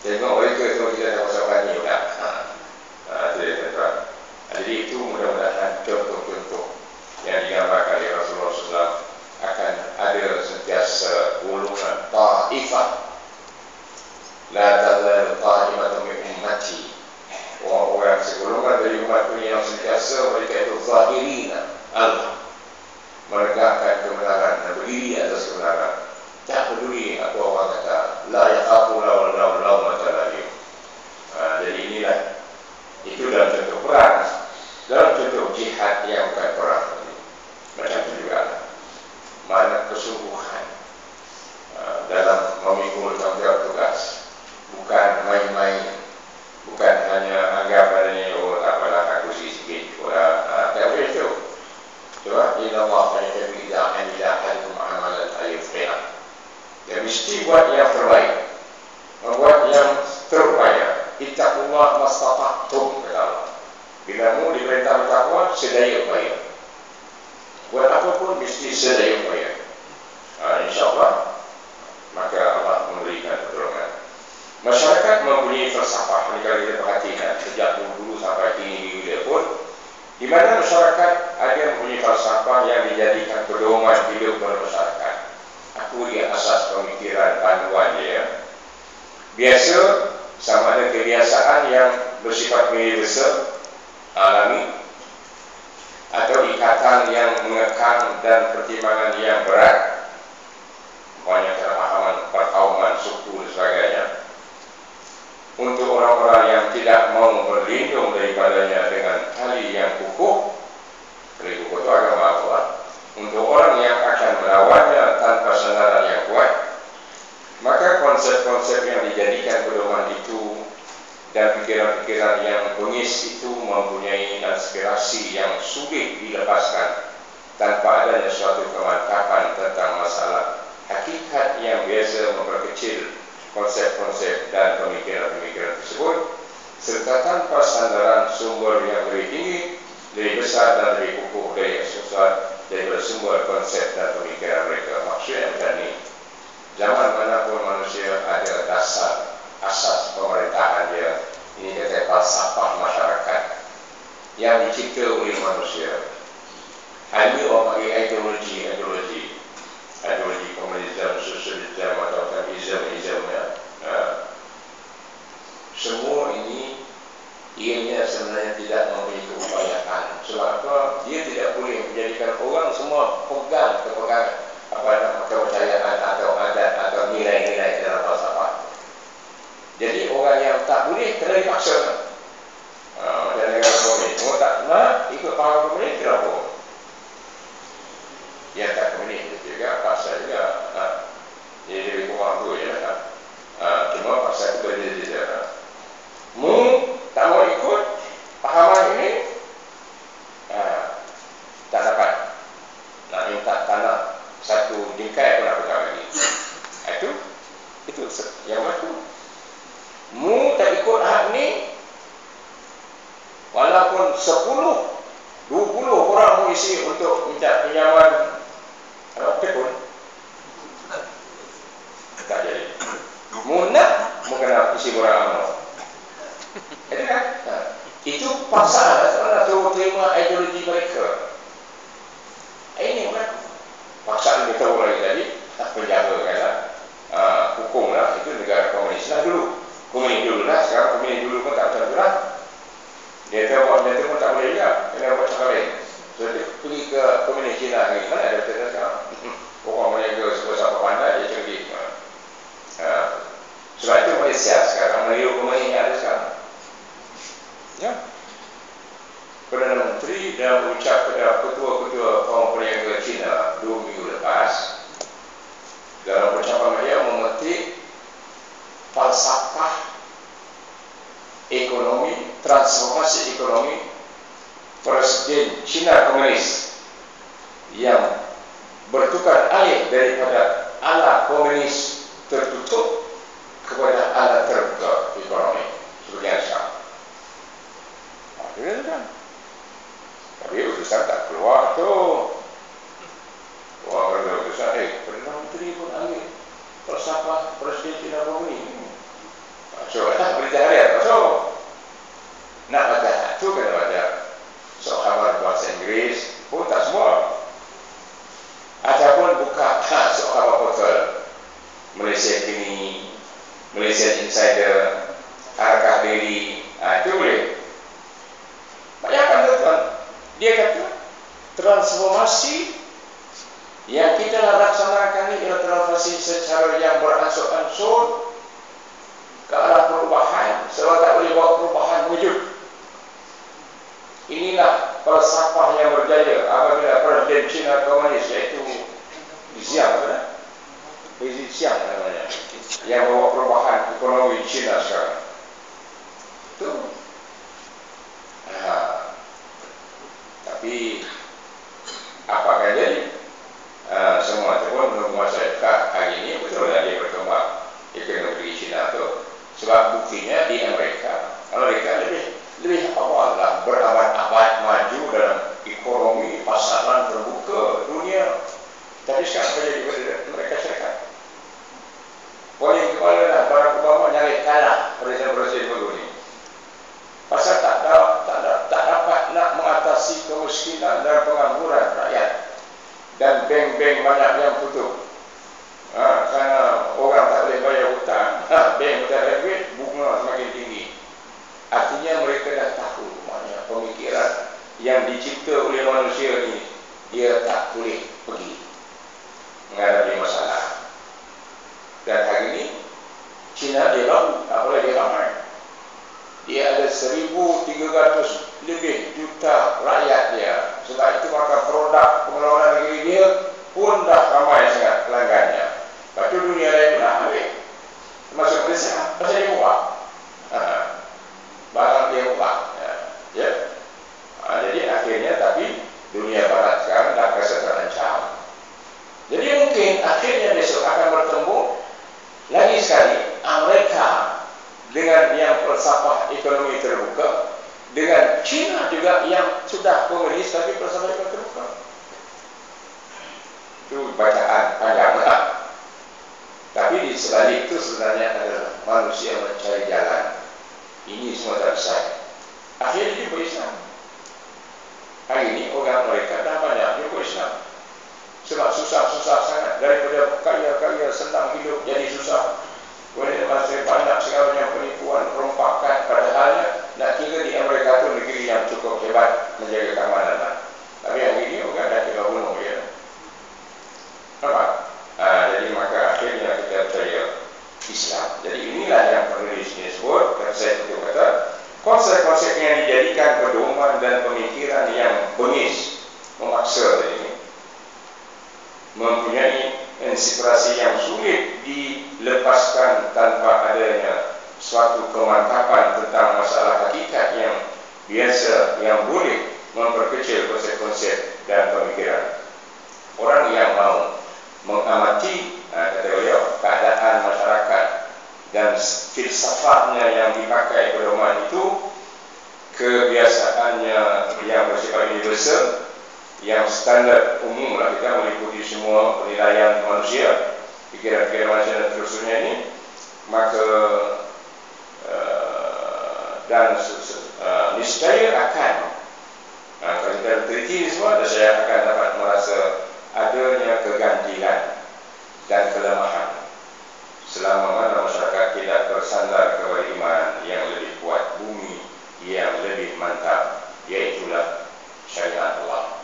Tengok mereka tu kita dah masuk ni dah. Itu dia tuan-tuan. Jadi itu mudah-mudahan contoh-contoh yang digambarkan oleh Rasulullah SAW akan ada sentiasa golongan ta'ifah. La tazalu ta'ifatan min ummati. Orang-orang segolongan dari umat ini yang sentiasa mereka itu zahirina Allah, menegakkan kebenaran dan berdiri atas kebenaran. Tak peduli apa orang kata, la yakhafu lawmata laim. Jadi inilah itu dalam contoh perang, dalam contoh jihad yang bukan perang. Macam itu juga mana kesungguhan dalam memikul tanggungjawab tugas, bukan main-main, bukan hanya anggapan ini, oh tak apalah aku sikit-sikit tak boleh itu. Coba inna Allah fa'idha ahadikum amalan ayyufri'ah. Dia mesti buat yang terbaik, membuat yang terupaya. Ittaqullah mastata'tum, kata Allah. Bila mu diperintah bertakwa, sedaya upaya. Buat apa pun mesti sedaya upaya. InsyaAllah maka Allah memberikan pertolongan. Masyarakat mempunyai falsafah. Ini kalau kita perhatikan sejak dulu sampai kini dia pun, di mana masyarakat ada mempunyai falsafah yang dijadikan pedoman hidup bermasyarakat. Aku di asas pemikiran panduan dia. Biasa sama ada kebiasaan yang bersifat universal, alami, atau ikatan yang mengekang dan pertimbangan yang berat, banyak kepahaman perkauman, suku dan sebagainya. Untuk orang-orang yang tidak mau berlindung daripadanya dengan tali yang kukuh, tali kukuh itu agama Allah. Untuk orang yang akan melawannya tanpa sandaran yang kuat, maka konsep-konsep yang dijadikan pedoman itu dan pikiran-pikiran yang bengis itu mempunyai aspirasi yang sulit dilepaskan tanpa adanya suatu kemantapan tentang masalah hakikat yang biasa memperkecil konsep-konsep dan pemikiran-pemikiran tersebut, serta tanpa sandaran sumber yang lebih tinggi, lebih besar dan lebih kukuh dari susah daripada sumber konsep dan pemikiran mereka. Maksudnya macam ni, zaman manapun manusia ada dasar asas pemerintahan dia. Ini kata falsafah masyarakat yang dicipta oleh manusia. Hanya orang panggil ideologi komunisme, sosialisme atau islam ya. Semua ini ianya sebenarnya tidak memiliki keupayaan. Sebab apa? Dia tidak boleh menjadikan orang semua pegang kepercayaan atau adat atau nilai-nilai dalam falsafah. Jadi orang yang tak boleh kena dipaksa. Macam negara komunis, orang tak nak ikut faham komunis, kenapa? Yang tak komunis juga paksa juga. Jadi lebih kurang tu je lah. Cuma paksa itu berbeza-beza. Mu tak mau ikut pahaman ini, tak dapat. Nak minta tanah satu bingkai pun nak pegang lagi. Itu yang berlaku. Mu tak ikut hak ni, walaupun 10, 20 orang mu isi untuk minta pinjaman pun tak jadi. Mu nak, mu kena isi borang amal. Itu kan? Itu pasal sebenarnya suruh terima ideologi mereka. Ini bukan pasal kita tahu lagi tadi, penjaga kan? Hukum lah, itu negara komunis lah dulu. Komunis dulu lah, sekarang komunis dulu pun tak macam tu lah. Dia tahu buat dia pun tak boleh juga, kena buat cakap lain. So dia pergi ke komunis Cina ni, mana ada betul sekarang? Orang mereka siapa pandai, dia cerdik. Sebab itu Malaysia sekarang meniru komunis yang ada sekarang. Ya. Perdana Menteri dah berucap kepada ketua-ketua kaum peniaga Cina 2 minggu lepas, dalam ucapan beliau memetik falsafah ekonomi, transformasi ekonomi Presiden Cina komunis yang bertukar alih daripada ala komunis tertutup kepada ala terbuka ekonomi seperti yang sekarang. Itu kan. Tapi utusan tak keluar tu. Wah, kalau utusan, Perdana Menteri pun ambil falsafah Presiden Cina komunis. So berita harian so nak baca tu kena baca so khabar bahasa Inggris pun tak semua, ataupun buka so khabar portal Malaysia Kini, Malaysia Insider, Harkah Daily, itu boleh. Bayangkan tuan, dia kata transformasi yang kita laksanakan ini adalah transformasi secara yang beransur-ansur ke arah perubahan, sebab tak boleh bawa perubahan wujud. Inilah falsafah yang berjaya apabila Presiden China Komunis iaitu Xiang, Xiang namanya, yang bawa perubahan ekonomi China sekarang. Itu. Tapi apakah jadi? Semua itu pun menguasai hari ini betul dia berkembang ekonomi China itu. Sebab buktinya di Amerika lebih awal lah berabad-abad maju dalam ekonomi pasaran terbuka dunia. Tapi sekarang terjadi pada mereka Syarikat. Paling kepala dah Barack Obama nyari kalah presiden baru ni. Pasal tak dapat nak mengatasi kemiskinan dan pengangguran rakyat. Dan bank-bank banyak yang tutup. Kerana orang tak boleh bayar hutang, bank tak ada duit, bunga semakin tinggi. Artinya mereka dah tahu maknanya pemikiran yang dicipta oleh manusia ni, dia tak boleh pergi menghadapi masalah. Dan hari ini China dia baru, tak boleh dia ramai. Dia ada 1,300 lebih juta rakyat dia. Sebab itu maka produk pengeluaran negeri dia pun dah ramai sangat pelanggannya. Lepas tu dunia lain pula ambil, termasuk Malaysia, pasal dia murah. Barang dia murah. Jadi akhirnya tapi dunia barat sekarang dah rasa terancam. Jadi mungkin akhirnya besok akan bertemu lagi sekali Amerika dengan yang falsafah ekonomi terbuka, dengan China juga yang sudah komunis tapi falsafah ekonomi terbuka. Itu bacaan panjang lah. Tapi di sebalik itu sebenarnya adalah manusia mencari jalan. Ini semua tak bisa. Akhirnya dia berislam. Hari ini orang mereka dah banyak dia berislam. Sebab susah-susah sangat. Daripada kaya-kaya senang hidup jadi susah. Kemudian masih banyak segalanya penipuan, perompakan. Padahalnya nak kira di Amerika itu negeri yang cukup hebat menjaga keamanan. Tapi hari ini orang dah kira bunuh dia. Nampak? Jadi maka akhirnya kita percaya Islam. Jadi inilah yang penulis ini sebut. Dan saya itu kata konsep-konsep yang dijadikan pedoman dan pemikiran yang bengis, memaksa ini, mempunyai inspirasi yang sulit dilepaskan tanpa adanya suatu kemantapan tentang masalah hakikat yang biasa yang boleh memperkecil konsep-konsep dan pemikiran. Orang yang mau mengamati kata beliau keadaan masyarakat dan filsafatnya yang dipakai pedoman itu, kebiasaannya yang bersifat universal, yang standar umum lah, kita meliputi semua penilaian manusia, pikiran-pikiran manusia dan seterusnya ini, maka dan niscaya akan kalau kita teliti semua, saya akan dapat merasa adanya keganjilan dan kelemahan selama mana masyarakat tidak bersandar kepada iman yang lebih kuat, bumi yang lebih mantap, iaitulah syariat Allah.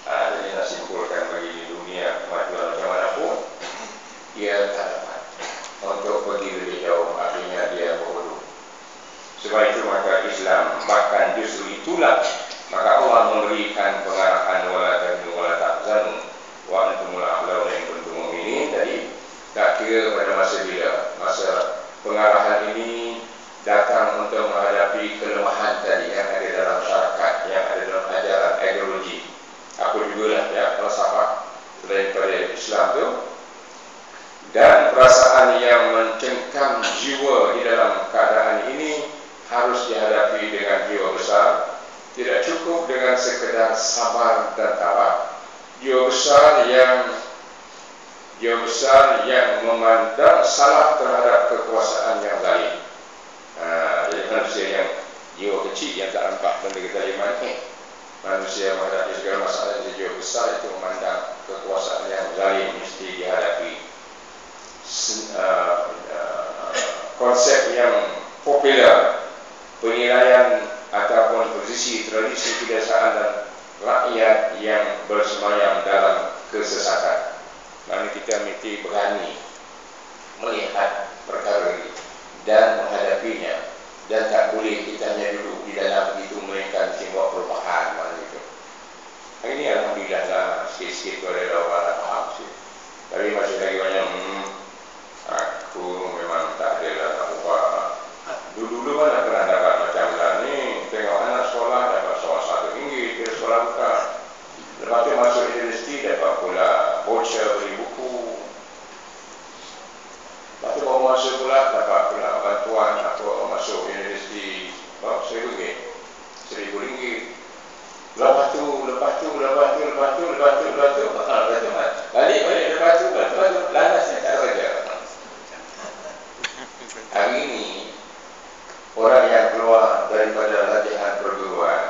Jadi nak simpulkan bagi dunia kemajuan macam mana pun, dia tak dapat untuk pergi lebih jauh, akhirnya dia bodoh. Sebab itu maka Islam, bahkan justru itulah maka Allah memberikan pengarahan wala tahinu wala tahzanu wa antumul a'launa in kuntum mu'minin. Jadi tak kira pada masa bila, masa pengarahan ini datang untuk menghadapi kelemahan tadi yang ada dalam masyarakat, yang ada dalam ajaran ideologi. Apa jugalah ya falsafah daripada Islam itu, dan perasaan yang mencengkam jiwa di dalam keadaan ini harus dihadapi dengan jiwa besar. Tidak cukup dengan sekedar sabar dan tabah. Jiwa besar yang memandang salah terhadap kekuasaan yang zalim. jiwa kecil yang tak nampak benda kezaliman ni. Manusia menghadapi segala masalah yang jiwa besar itu memandang kekuasaan yang zalim mesti dihadapi. Konsep yang popular, penilaian ataupun posisi tradisi kebiasaan dan rakyat yang bersemayam dalam kesesatan. Mari kita mesti berani melihat perkara ini dan menghadapinya, dan tak boleh kita hanya duduk di dalam begitu melainkan simbol perubahan mana itu. Hari ini alhamdulillah lah sikit-sikit ada orang faham sih. Tapi masih lagi banyak aku memang tak ada lah nak ubah. Dulu-dulu mana pernah dapat macam ni, tengok anak sekolah dapat soal RM1, dia sekolah buka. Lepas tu masuk universiti dapat pula voucher beli buku. Lepas tu baru masuk pula dapat pula bantuan atau masuk universiti RM1,000. Lepas tu balik lanasnya tak kerja. Hari ini orang yang keluar daripada latihan perguruan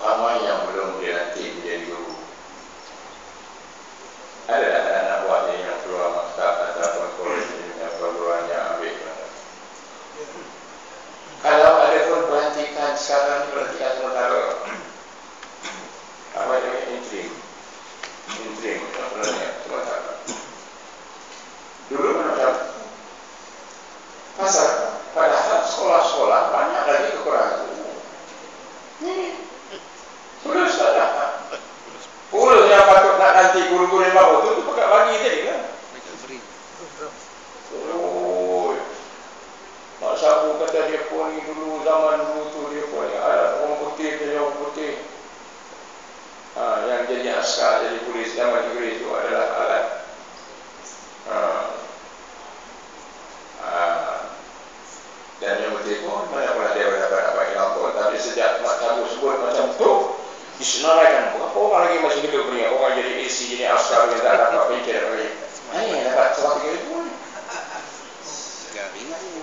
ramai yang belum dilantik menjadi guru. Ada anak buahnya yang keluar maktab ataupun kolej perguruan yang ambil. Kalau ada pun pelantikan sekarang, pelantikan sementara, apa namanya, interim sementara. Dulu macam pasal, padahal sekolah-sekolah banyak lagi kekurangan. Sudah salah. Pula yang patut nak nanti guru-guru yang baru tu pakai bagi tadi kan. Mak Sabu kata dia pun ni dulu, zaman dulu tu dia pun ada orang putih, jadi orang putih. Yang jadi askar, jadi polis zaman Inggeris itu adalah alat. Dan yang putih pun banyak pula dia dapat ilmu pun. Tapi sejak Mak Sabu sebut macam tu, disenaraikan berapa orang lagi masih hidup ni, orang jadi AC, jadi askar yang tak dapat pencet lagi. Yang dapat sebab RM3,000 ni.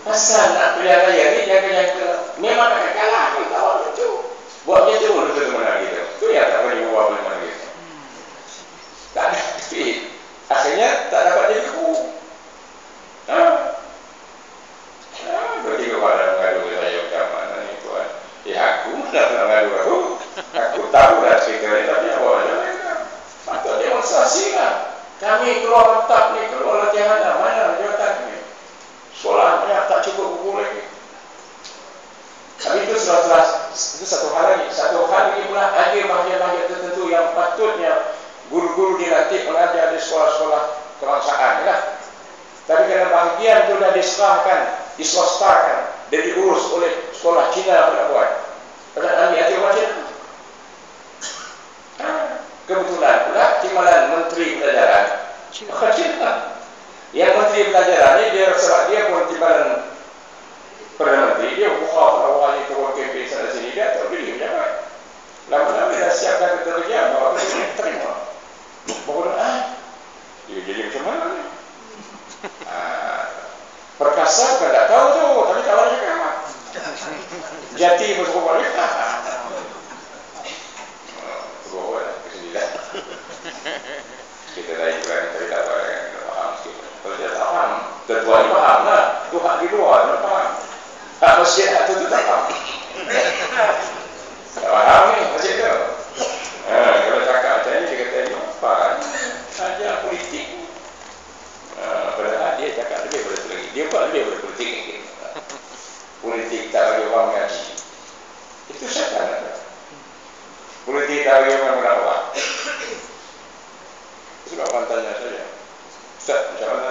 Pasal nak pilihan raya ni jaga-jaga. Memang akan kalah kan kawan itu. Buat macam tu betul mana gitu. Tu yang tak boleh buat boleh mana gitu. Tak ada duit. Akhirnya tak dapat jadi guru. Bertiga pada mengadu saya macam mana ni tuan. Aku mana pernah mengadu aku. Aku tahu dah cerita ni, tapi awak macam mana. Patut demonstrasi kan. Kami keluar maktab ni, keluar latihan mana jawatan ni. Sekolah banyak tak cukup buku lagi. Tapi itu sudah itu satu hal lagi. Satu hal lagi pula ada bahagian-bahagian tertentu yang patutnya guru-guru dilatih mengajar di sekolah-sekolah kebangsaan lah. Tapi kerana bahagian itu dah diserahkan, diswastakan dan diurus oleh sekolah Cina pula buat. Pada ambil hati orang Cina. Kebetulan pula timbalan Menteri Pelajaran Cina. Yang Menteri Pelajaran ni dia sebab dia pun timbalan Perdana Menteri, dia buka awalnya turun kempen sana sini, dia tak pilih pejabat. Lama-lama dia dah siapkan keterjaan, bawa dia terima. Baru dia jadi macam mana ni? Perkasa bukan tak tahu tu, tapi kawan cakap Jati pun suruh balik. Suruh balik ke sini lah. Kita dah iklan, tapi tak faham sikit. Kalau dia tak faham, ketua ni faham lah. Tu hak di luar, dia faham. Hak masjid hak tu tak faham. Tak faham ni, masjid tu. Kalau cakap macam ni, dia kata ni apa? Ajar politik. Padahal dia cakap lebih pada tu lagi. Dia buat lebih pada politik lagi. Politik tak bagi orang mengaji. Itu syaitan. Politik tak bagi orang merawat. Sebab orang tanya saya, Ustaz, macam mana